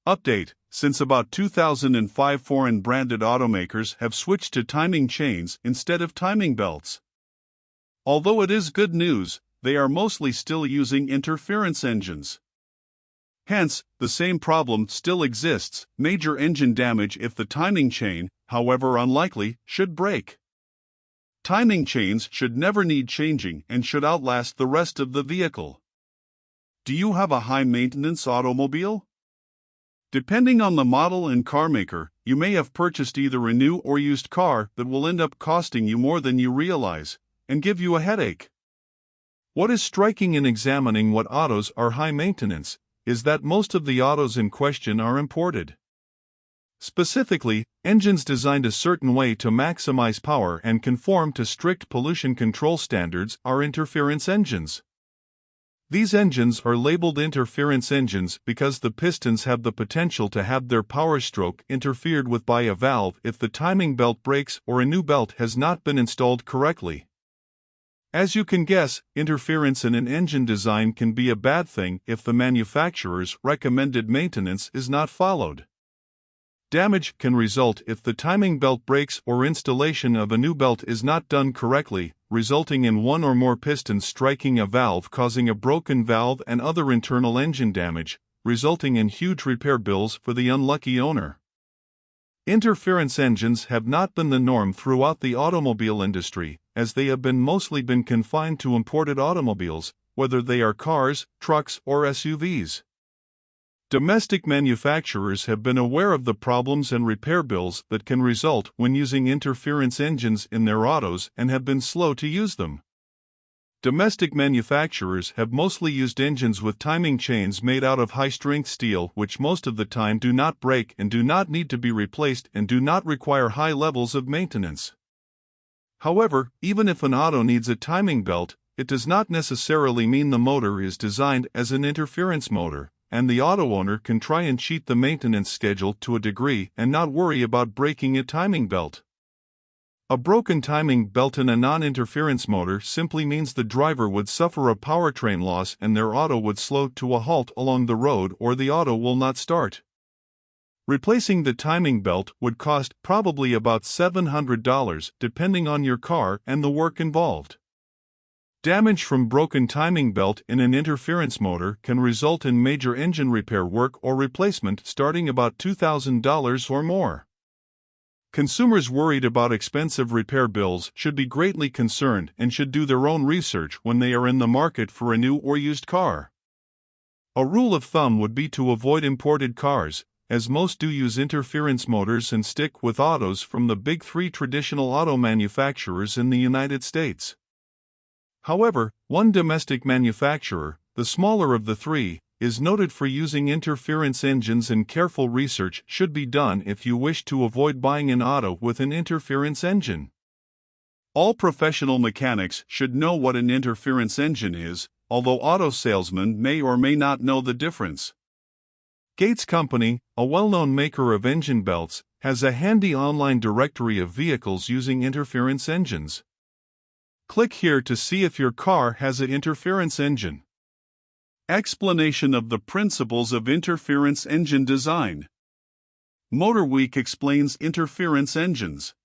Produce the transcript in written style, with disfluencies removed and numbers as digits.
Update: since about 2005, foreign branded automakers have switched to timing chains instead of timing belts. Although it is good news, they are mostly still using interference engines. Hence, the same problem still exists: major engine damage if the timing chain, however unlikely, should break. Timing chains should never need changing and should outlast the rest of the vehicle. Do you have a high-maintenance automobile? Depending on the model and carmaker, you may have purchased either a new or used car that will end up costing you more than you realize and give you a headache. What is striking in examining what autos are high maintenance is that most of the autos in question are imported. Specifically, engines designed a certain way to maximize power and conform to strict pollution control standards are interference engines. These engines are labeled interference engines because the pistons have the potential to have their power stroke interfered with by a valve if the timing belt breaks or a new belt has not been installed correctly. As you can guess, interference in an engine design can be a bad thing if the manufacturer's recommended maintenance is not followed. Damage can result if the timing belt breaks or installation of a new belt is not done correctly, resulting in one or more pistons striking a valve, causing a broken valve and other internal engine damage, resulting in huge repair bills for the unlucky owner. Interference engines have not been the norm throughout the automobile industry, as they have mostly been confined to imported automobiles, whether they are cars, trucks, or SUVs. Domestic manufacturers have been aware of the problems and repair bills that can result when using interference engines in their autos and have been slow to use them. Domestic manufacturers have mostly used engines with timing chains made out of high-strength steel, which most of the time do not break and do not need to be replaced and do not require high levels of maintenance. However, even if an auto needs a timing belt, it does not necessarily mean the motor is designed as an interference motor, and the auto owner can try and cheat the maintenance schedule to a degree and not worry about breaking a timing belt. A broken timing belt in a non-interference motor simply means the driver would suffer a powertrain loss and their auto would slow to a halt along the road, or the auto will not start. Replacing the timing belt would cost probably about $700 depending on your car and the work involved. Damage from broken timing belt in an interference motor can result in major engine repair work or replacement starting about $2,000 or more. Consumers worried about expensive repair bills should be greatly concerned and should do their own research when they are in the market for a new or used car. A rule of thumb would be to avoid imported cars, as most do use interference motors, and stick with autos from the big three traditional auto manufacturers in the United States. However, one domestic manufacturer, the smaller of the three, is noted for using interference engines, and careful research should be done if you wish to avoid buying an auto with an interference engine. All professional mechanics should know what an interference engine is, although auto salesmen may or may not know the difference. Gates Company, a well-known maker of engine belts, has a handy online directory of vehicles using interference engines. Click here to see if your car has an interference engine. Explanation of the principles of interference engine design. MotorWeek explains interference engines.